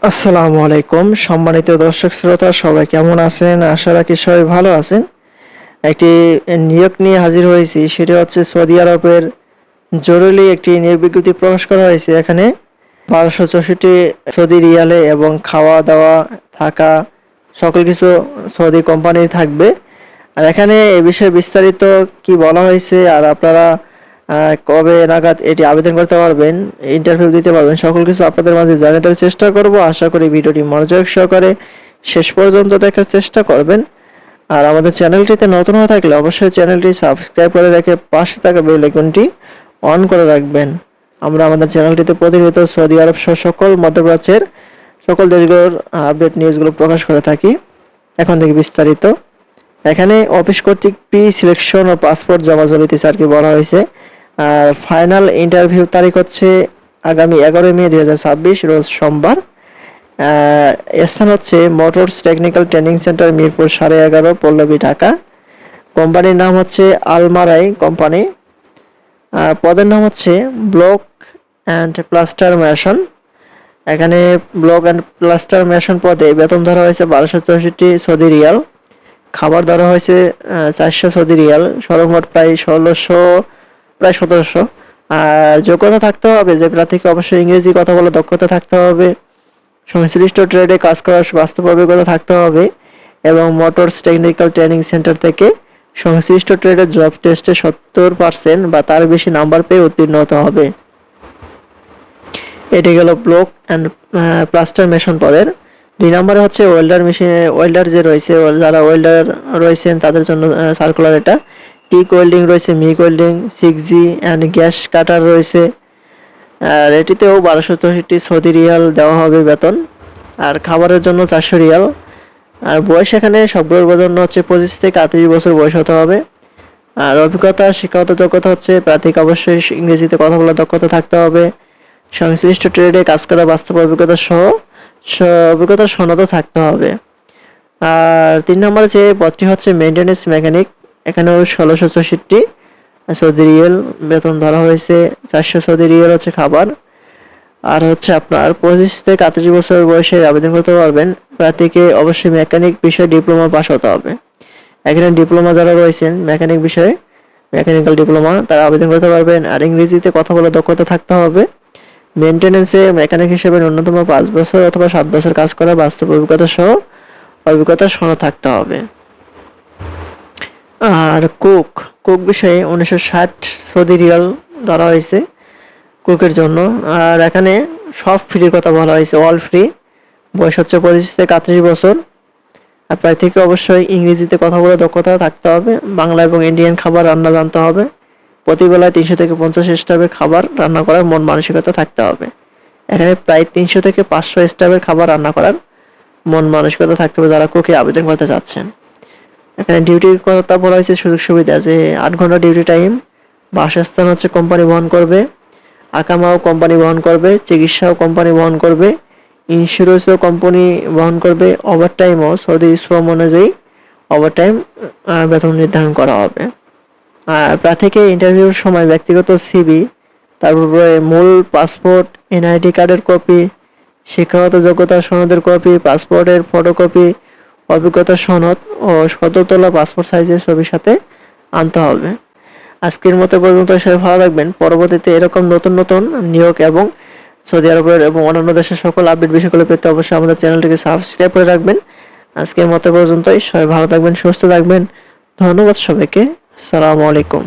আসসালামু আলাইকুম সম্মানিত দর্শক শ্রোতা সবাই কেমন আছেন? আশা রাখি সবাই ভালো আছেন। একটি নিয়োগ নিয়ে হাজির হয়েছি, সেটা হচ্ছে সৌদি আরবের জরুরি একটি নিয়োগ বিজ্ঞপ্তি প্রকাশ করা হয়েছে। এখানে 1264 সৌদি রিয়ালে এবং খাওয়া দাওয়া থাকা সকল কিছু সৌদি কোম্পানির থাকবে। আর এখানে এ বিষয়ে বিস্তারিত কি বলা হয়েছে আর আপনারা কবে নাগাদ এটি আবেদন করতে পারবেন, ইন্টারভিউ দিতে পারবেন, সকল কিছু আপনাদের মাঝে জানিয়ে দেওয়ার চেষ্টা করব। আশা করি ভিডিওটি মনোযোগ সহকারে শেষ পর্যন্ত দেখার চেষ্টা করবেন। আর আমাদের চ্যানেলটিতে নতুন হয়ে থাকলে অবশ্যই চ্যানেলটি সাবস্ক্রাইব করে রেখে পাশে থাকা বেল আইকনটি অন করে রাখবেন। আমরা আমাদের চ্যানেলটিতে প্রতিনিয়ত সৌদি আরব সহ সকল মধ্যপ্রাচ্যের সকল দেশগুলোর আপডেট নিউজগুলো প্রকাশ করে থাকি। এখন থেকে বিস্তারিত এখানে অফিস কর্তৃক প্রি সিলেকশন ও পাসপোর্ট জমা চলিতেছে আর কি বলা হয়েছে। আর ফাইনাল ইন্টারভিউ তারিখ হচ্ছে আগামী 11 মে 2026 রোজ সোমবার। স্থান হচ্ছে motors technical training centre Mirpur 11.5 Pallabi Dhaka. কোম্পানির নাম হচ্ছে আলমারাই কোম্পানি। পদের নাম হচ্ছে ব্লক অ্যান্ড প্লাস্টার মেশন। এখানে ব্লক অ্যান্ড প্লাস্টার মেশন পদে বেতন ধরা হয়েছে 1264 সৌদি রিয়াল। খাবার ধরা হয়েছে 400 সৌদি রিয়াল, সর্বমোট প্রায় 1600, প্রায় 1700। আর যোগ্যতা থাকতে হবে যে প্রার্থীকে অবশ্যই ইংরেজি কথা বলার দক্ষতা থাকতে হবে, সংশ্লিষ্ট ট্রেডে কাজ করার বাস্তব অভিজ্ঞতা থাকতে হবে এবং মোটরস টেকনিক্যাল ট্রেনিং সেন্টার থেকে সংশ্লিষ্ট ট্রেডের জব টেস্টে 70% বা তার বেশি নাম্বার পেয়ে উত্তীর্ণ হতে হবে। এটি গেল ব্লক অ্যান্ড প্লাস্টার মেশন পদের। 2 নম্বরে হচ্ছে ওয়েল্ডার মেশিনে ওয়েল্ডার যে রয়েছে, যারা ওয়েল্ডার রয়েছেন তাদের জন্য সার্কুলার এটা। টিক ওয়েল্ডিং রয়েছে, MiG welding, 6G and gas cutter রয়েছে। আর এটিতেও 1264 সৌদি রিয়াল দেওয়া হবে বেতন। আর খাবারের জন্য 400 রিয়াল। আর বয়স এখানে সবগুলোর জন্য হচ্ছে 25 থেকে 38 বছর বয়স হতে হবে। আর অভিজ্ঞতা শিক্ষাগত যোগ্যতা হচ্ছে প্রার্থীকে অবশ্যই ইংরেজিতে কথা বলার দক্ষতা থাকতে হবে, সংশ্লিষ্ট ট্রেডে কাজ করা বাস্তব অভিজ্ঞতা সহ অভিজ্ঞতার সনদও থাকতে হবে। আর 3 নম্বরে যে পদটি হচ্ছে মেইনটেনেন্স মেকানিক। এখানেও 1664 সৌদি রিয়াল বেতন ধরা হয়েছে, 400 সৌদি রিয়াল হচ্ছে খাবার। আর হচ্ছে আপনার 25 থেকে 38 বছর বয়সে আবেদন করতে পারবেন। প্রার্থীকে অবশ্যই মেকানিক বিষয়ে ডিপ্লোমা পাস হতে হবে। এখানে ডিপ্লোমা যারা রয়েছেন মেকানিক বিষয়ে, মেকানিক্যাল ডিপ্লোমা, তারা আবেদন করতে পারবেন। আর ইংরেজিতে কথা বলার দক্ষতা থাকতে হবে। মেইনটেনেন্সে মেকানিক হিসেবে ন্যূনতম 5 বছর অথবা 7 বছর কাজ করা বাস্তব অভিজ্ঞতা সহ অভিজ্ঞতার সনদ থাকতে হবে। আর কুক বিষয়ে 1960 সৌদি রিয়াল ধরা হয়েছে কুকের জন্য। আর এখানে সব ফ্রির কথা বলা হয়েছে, অল ফ্রি। বয়স হচ্ছে 25 থেকে 38 বছর। আর প্রার্থীকে অবশ্যই ইংরেজিতে কথা বলার দক্ষতা থাকতে হবে, বাংলা এবং ইন্ডিয়ান খাবার রান্না জানতে হবে। প্রতিবেলায় 300 থেকে 50 স্টাফের খাবার রান্না করার মন মানসিকতা থাকতে হবে। এখানে প্রায় 300 থেকে 500 স্টাফের খাবার রান্না করার মন মানসিকতা থাকতে হবে যারা কুকে আবেদন করতে চাচ্ছেন। এখানে ডিউটির কথা বলা হয়েছে, সুযোগ সুবিধা যে 8 ঘন্টা ডিউটি টাইম, বাসস্থান হচ্ছে কোম্পানি বহন করবে, আকামাও কোম্পানি বহন করবে, চিকিৎসাও কোম্পানি বহন করবে, ইন্স্যুরেন্সও কোম্পানি বহন করবে। ওভারটাইমও সৌদি শ্রম অনুযায়ী ওভারটাইম বেতন নির্ধারণ করা হবে। আর প্রার্থীকে ইন্টারভিউর সময় ব্যক্তিগত সিভি, তারপরে মূল পাসপোর্ট, এনআইডি কার্ডের কপি, শিক্ষাগত যোগ্যতা সনদের কপি, পাসপোর্টের ফটোকপি, অভিজ্ঞতা সনদ ও সদ্য তোলা পাসপোর্ট সাইজের ছবির সাথে আনতে হবে। আজকের মতো পর্যন্ত সবাই ভালো থাকবেন। পরবর্তীতে এরকম নতুন নতুন নিয়োগ এবং সৌদি আরবের এবং অন্যান্য দেশের সকল আপডেট বিষয়গুলো পেতে অবশ্যই আমাদের চ্যানেলটিকে সাবস্ক্রাইব করে রাখবেন। আজকের মতো পর্যন্তই, সবাই ভালো থাকবেন, সুস্থ থাকবেন। ধন্যবাদ সবাইকে। আসসালামু আলাইকুম।